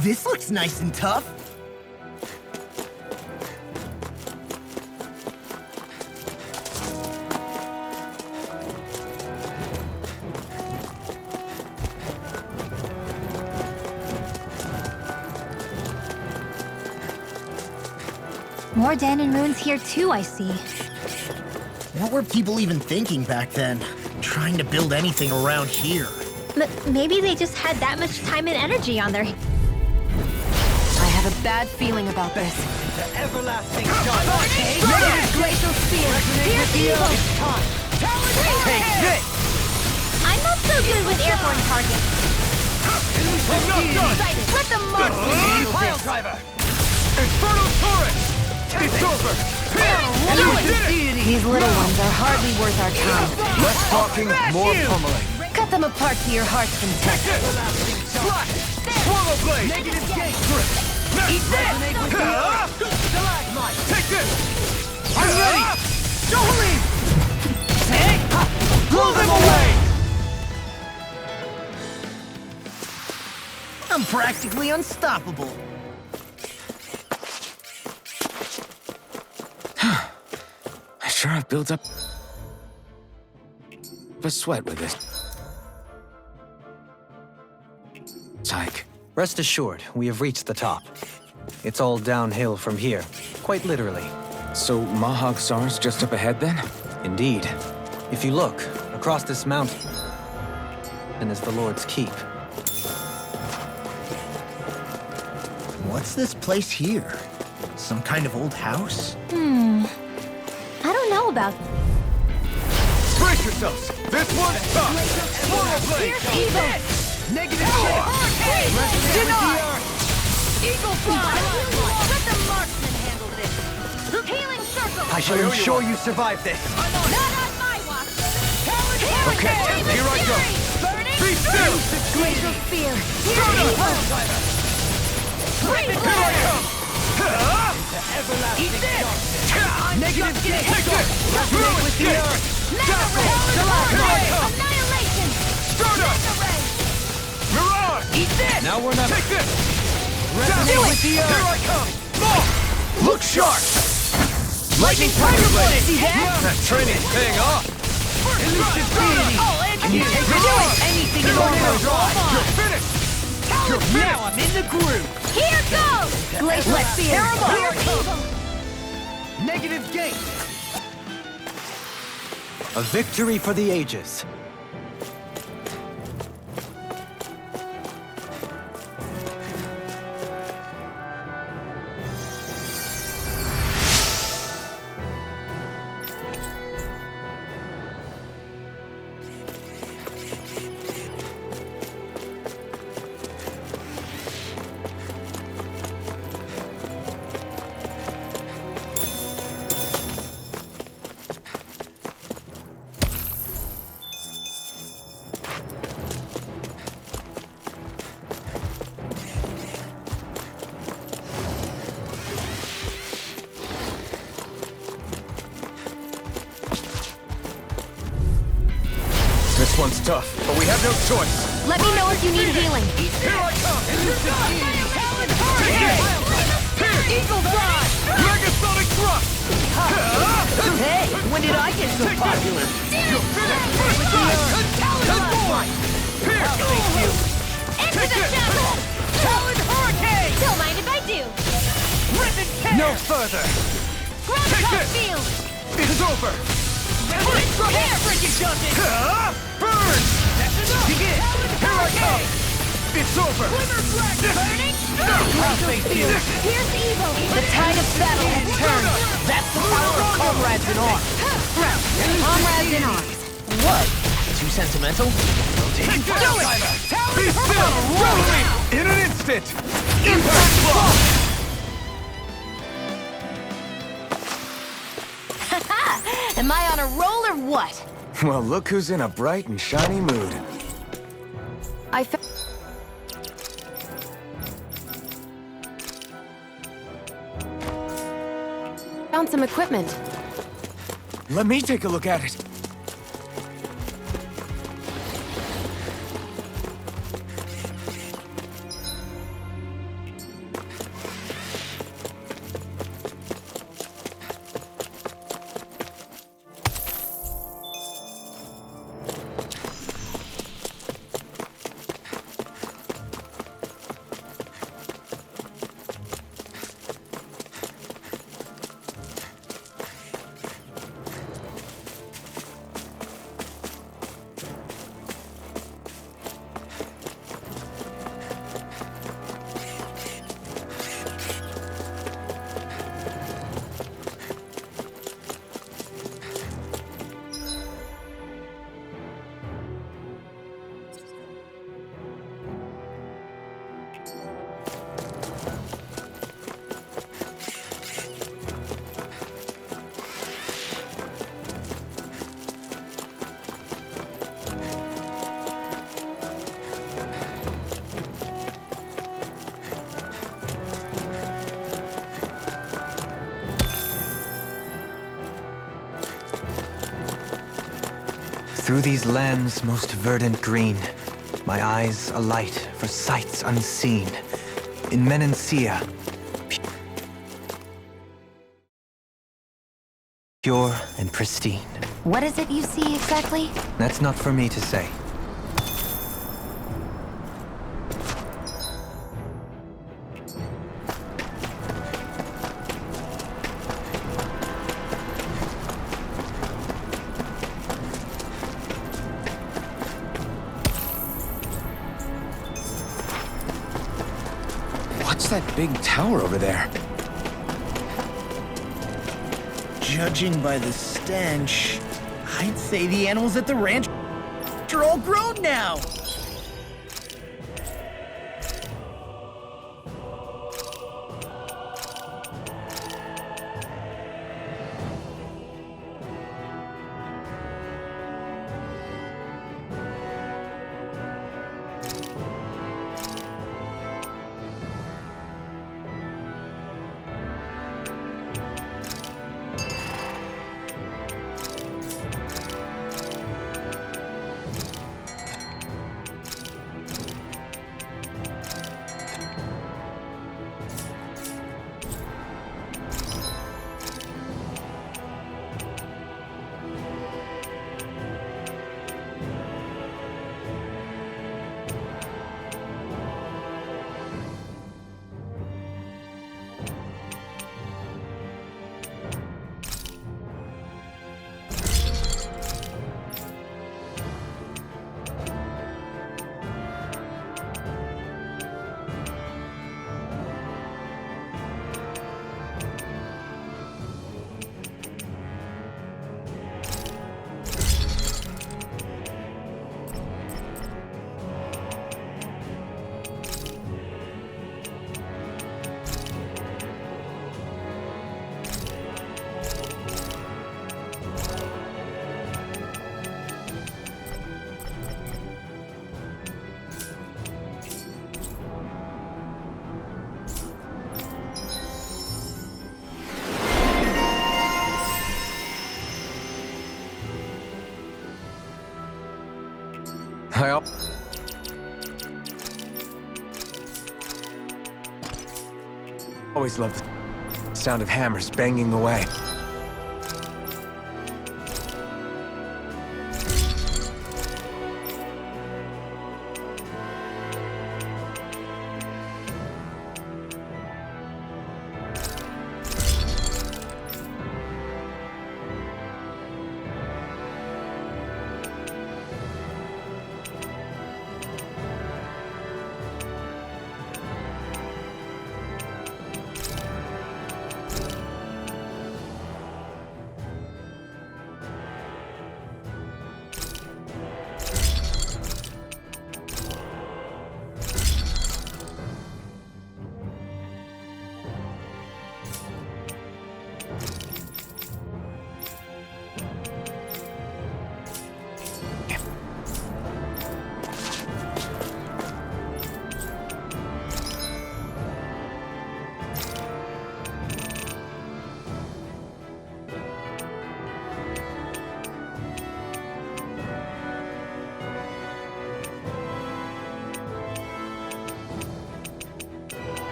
This looks nice and tough. More Danon ruins here too, I see. What were people even thinking back then? Trying to build anything around here. Maybe they just had that much time and energy on their... I have a bad feeling about this. The everlasting Glacial Spear! Here's evil! Take this! I'm not so good with airborne targets. Let the marksman handle Pile this. driver! Inferno turret! It's over! These little ones are hardly worth our time. Less talking, more pummeling. Cut them apart to your heart's content. Slash! Swallow blade! Negative gate grip! Eat resonate with the earth! Stalagmite! Take this! I'm ready! Don't leave! Take! Blow them away! I'm practically unstoppable. I sure have built up a sweat with this. Tyke. Rest assured, we have reached the top. It's all downhill from here, quite literally. So Mahag Sar's just up ahead then? Indeed. If you look, across this mountain, and is the Lord's Keep. What's this place here? Some kind of old house? I don't know about... Brace yourselves! This one's tough! Swallow blade! Here's evil! Negative shit! Resonate with the earth! Eagle fly! Let the marksman handle this. Healing circle! I shall ensure you survive this! Not on my watch! Okay, here I go! Be still! Glacial Spear! Here's Stardust! evil! Great Here I blast! come! Eat this! Negative gate! Take this! Resonate with the earth! Dazzle! Stalagmite! Annihilation! Stardust! Mirage! Eat this! Now we're not... Take this! Dazzle with the earth! Here I come! More! Look sharp! Lightning Tiger Blade! See that? That training's paying off! Elusive deity! Can you take it on? Anything in order! You're finished! You're now I'm in the groove! Here goes! Glacial Let's Spear! tear 'em up. Here's evil! Negative gate! A victory for the ages. This one's tough, but we have no choice. Let me know if you need healing. Here I come! Eagle fly! Megasonic thrust! Hey, when did I get so popular? You're finished! First strike! Talon Blight! Pierce! Into Take the this! jungle! Talon Hurricane! Don't mind if I do! Ribbon tear! No further! Ground Take Cup this! Field! It's over! First here! Freaking jumping! Burn! That's enough! Begin! Here I come! It's over! Burning! I'll face you! Here's evil! The tide of battle has turned. That's the power of comrades in arms! Comrades in arms. What? Too sentimental? Take this! Do it! Be still! Roll me! In an instant! Impact block! Am I on a roll or what? Well, look who's in a bright and shiny mood. I found some equipment. Let me take a look at it. Through these lands most verdant green, my eyes alight for sights unseen. In Menancia, pure and pristine. What is it you see exactly? That's not for me to say. What's that big tower over there? Judging by the stench, I'd say the animals at the ranch are all grown now. I always loved the sound of hammers banging away.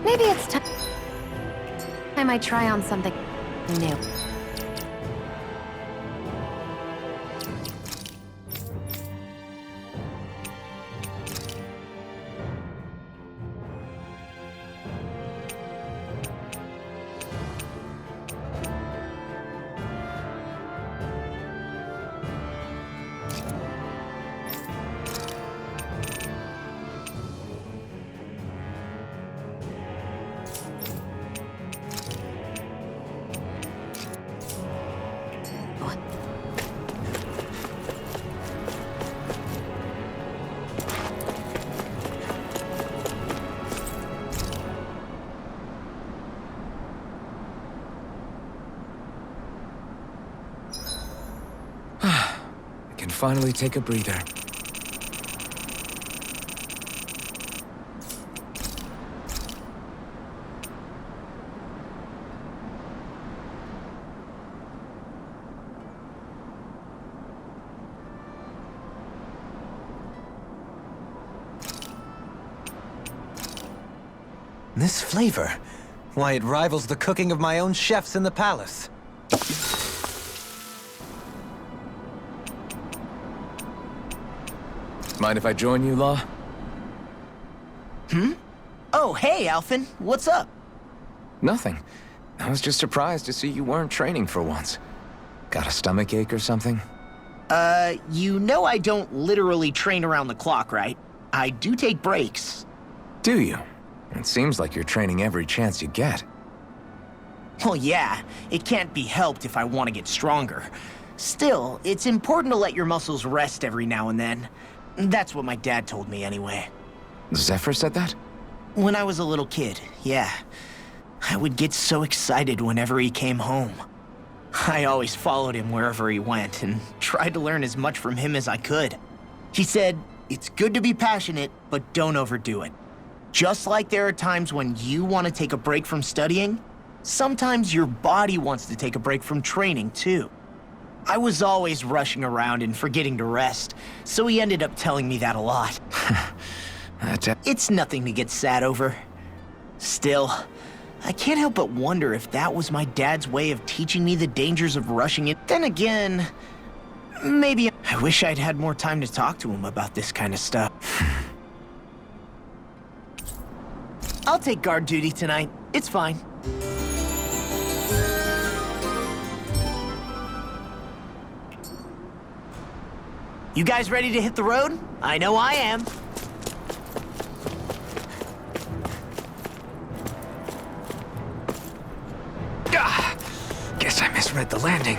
Maybe it's time I try on something new. I can finally take a breather. This flavor, why, it rivals the cooking of my own chefs in the palace. Mind if I join you, Law? Oh, hey, Alphen. What's up? Nothing. I was just surprised to see you weren't training for once. Got a stomachache or something? You know I don't literally train around the clock, right? I do take breaks. Do you? It seems like you're training every chance you get. Well, yeah, it can't be helped if I want to get stronger. Still, it's important to let your muscles rest every now and then. That's what my dad told me anyway. Zephyr said that? When I was a little kid, yeah. I would get so excited whenever he came home. I always followed him wherever he went and tried to learn as much from him as I could. He said, it's good to be passionate, but don't overdo it. Just like there are times when you want to take a break from studying, sometimes your body wants to take a break from training too. I was always rushing around and forgetting to rest, so he ended up telling me that a lot. It's nothing to get sad over. Still, I can't help but wonder if that was my dad's way of teaching me the dangers of rushing it. Then again, maybe I wish I'd had more time to talk to him about this kind of stuff. I'll take guard duty tonight. It's fine. You guys ready to hit the road? I know I am. Guess I misread the landing.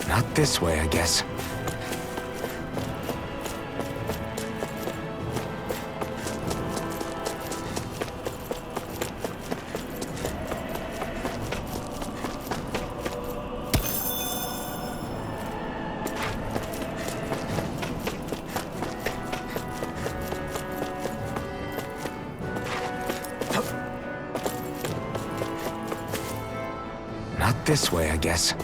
Not this way, I guess. Not this way, I guess.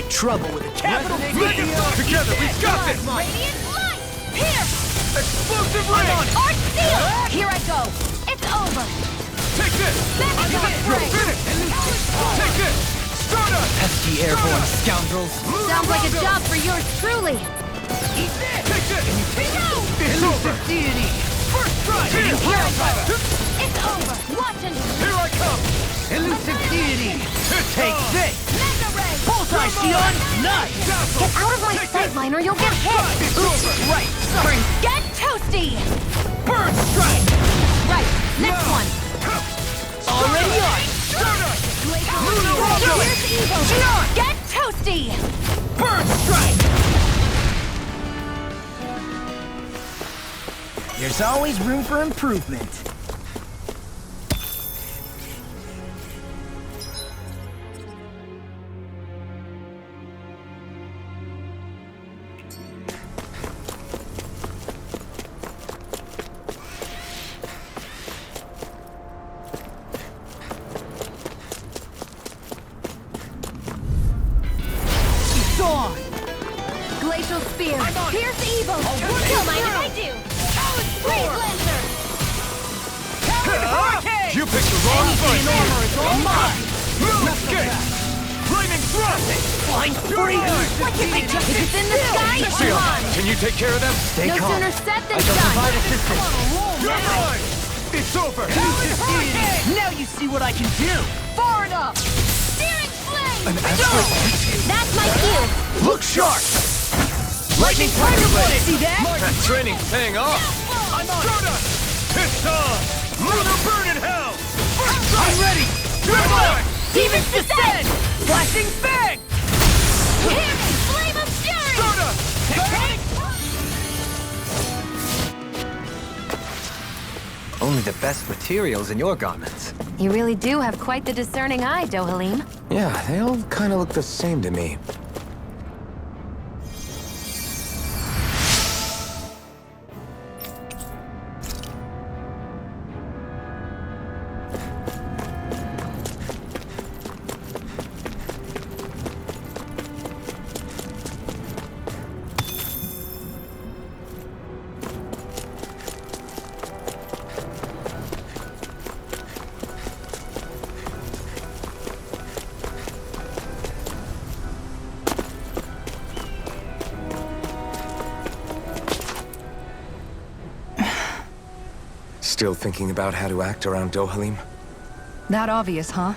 my trouble with a capital V. Together, we've got this! Radiant light! Pierce! Explosive ring! Arch seal! Here I go! It's over! Take this! Magneton spray! Finish! Take this! Stardust! Pesky airborne scoundrels. Sounds like a job for yours truly! Take this! It's over! Deity! First strike! Here Here I go! It's over! Watch and I come! Elusive deity! Take this! Mega ray! Bullseye, Sion! Nice! Get out of my sight line or you'll get hit! Oops! Right! Sorry! Get toasty! Burn strike! Right, next one! Already on! Stardust! Here's Evo! Get toasty! Burn strike! There's always room for improvement. Dawn! Glacial Spear! Here's Evo! Don't mind if I do! Freeze Lancer! You picked the wrong fight! Armor is all mine! Escape! Flaming thrust! Flying free! What did I just it's in the sky? Sion, Come on! can you take care of them? Stay No calm. sooner said than I shall provide done! assistance. You're mine! It's over! Now you see what I can do! Far enough! Steering flame! Astral That's my cue! Look sharp! Lightning Tiger Blade! See that? That training's paying off! I'm on! Stardust! It's on! Lunar burn in hell! I'm ready! Goodbye! Demons descend! Flashing bang! Here! Flame of Fury! Stardust! Only the best materials in your garments. You really do have quite the discerning eye, Dohalim. Yeah, they all kind of look the same to me. Still thinking about how to act around Dohalim? That obvious, huh?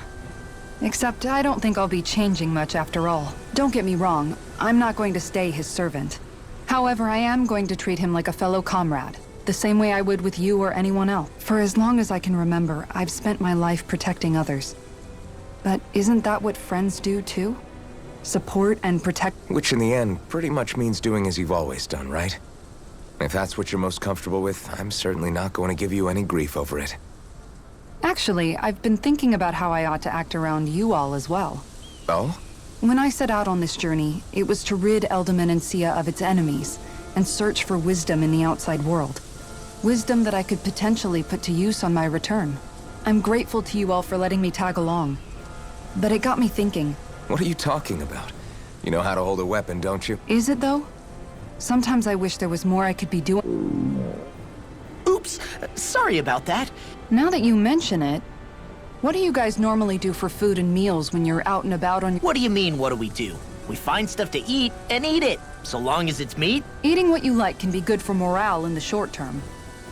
Except I don't think I'll be changing much after all. Don't get me wrong, I'm not going to stay his servant. However, I am going to treat him like a fellow comrade, the same way I would with you or anyone else. For as long as I can remember, I've spent my life protecting others. But isn't that what friends do too? Support and protect. Which in the end pretty much means doing as you've always done, right? If that's what you're most comfortable with, I'm certainly not going to give you any grief over it. Actually, I've been thinking about how I ought to act around you all as well. Oh? When I set out on this journey, it was to rid Eldaman and Sia of its enemies, and search for wisdom in the outside world. Wisdom that I could potentially put to use on my return. I'm grateful to you all for letting me tag along. But it got me thinking, What are you talking about? You know how to hold a weapon, don't you? is it though? Sometimes I wish there was more I could be doing. Oops, sorry about that. Now that you mention it, what do you guys normally do for food and meals when you're out and about on... What do you mean, what do we do? We find stuff to eat and eat it, so long as it's meat. Eating what you like can be good for morale in the short term.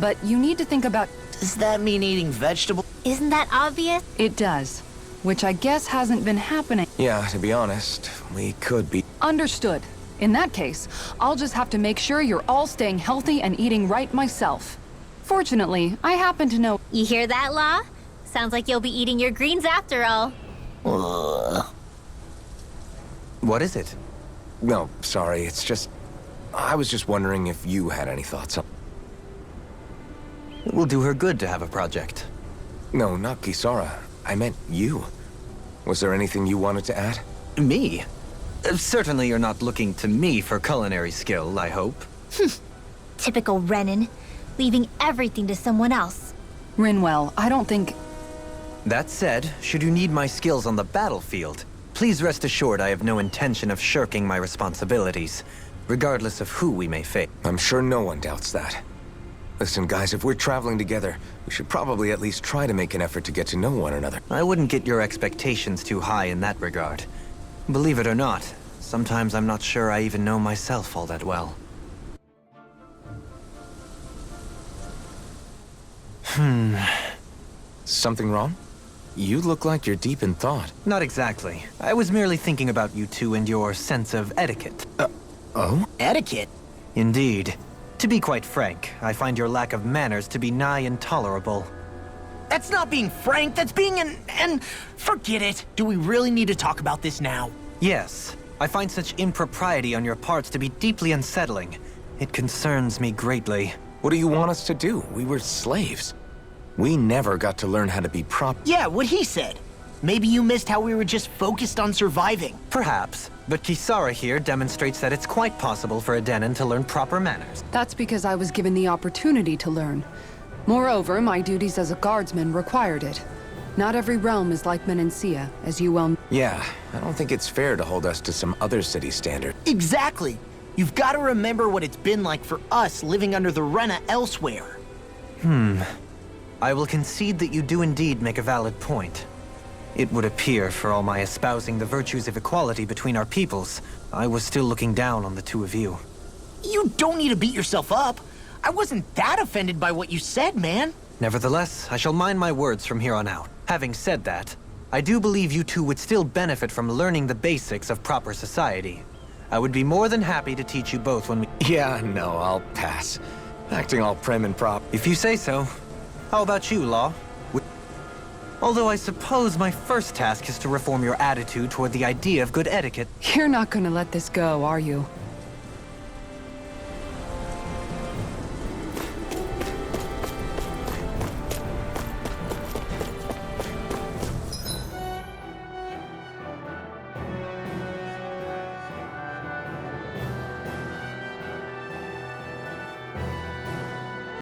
But you need to think about... Does that mean eating vegetables? Isn't that obvious? It does. Which I guess hasn't been happening. Yeah, to be honest, we could be. Understood. In that case, I'll just have to make sure you're all staying healthy and eating right myself. Fortunately, I happen to know... You hear that, Law? Sounds like you'll be eating your greens after all. What is it? No, sorry, it's just... I was just wondering if you had any thoughts on... It will do her good to have a project. No, not Kisara. I meant you. Was there anything you wanted to add? Me? Certainly you're not looking to me for culinary skill, I hope. Typical Renan. Leaving everything to someone else. Rinwell, I don't think... That said, should you need my skills on the battlefield, Please rest assured I have no intention of shirking my responsibilities, regardless of who we may face. I'm sure no one doubts that. Listen, guys, if we're traveling together, we should probably at least try to make an effort to get to know one another. I wouldn't get your expectations too high in that regard. Believe it or not, sometimes I'm not sure I even know myself all that well. Something wrong? You look like you're deep in thought. Not exactly. I was merely thinking about you two and your sense of etiquette. Oh? Etiquette? Indeed. To be quite frank, I find your lack of manners to be nigh intolerable. That's not being frank, that's being and forget it. Do we really need to talk about this now? Yes, I find such impropriety on your parts to be deeply unsettling. It concerns me greatly. What do you want us to do? We were slaves. We never got to learn how to be proper. Yeah, what he said. Maybe you missed how we were just focused on surviving. Perhaps, but Kisara here demonstrates that it's quite possible for a Denon to learn proper manners. That's because I was given the opportunity to learn. Moreover, my duties as a guardsman required it. Not every realm is like Menancia, as you well know. Yeah, I don't think it's fair to hold us to some other city standard. Exactly. You've got to remember what it's been like for us living under the Rena elsewhere. I will concede that you do indeed make a valid point. It would appear, for all my espousing the virtues of equality between our peoples, I was still looking down on the two of you. You don't need to beat yourself up. I wasn't that offended by what you said, man. Nevertheless, I shall mind my words from here on out. Having said that, I do believe you two would still benefit from learning the basics of proper society. I would be more than happy to teach you both when we— Yeah, no, I'll pass. Acting all prim and prop. If you say so. How about you, Law? Although I suppose my first task is to reform your attitude toward the idea of good etiquette. You're not gonna let this go, are you?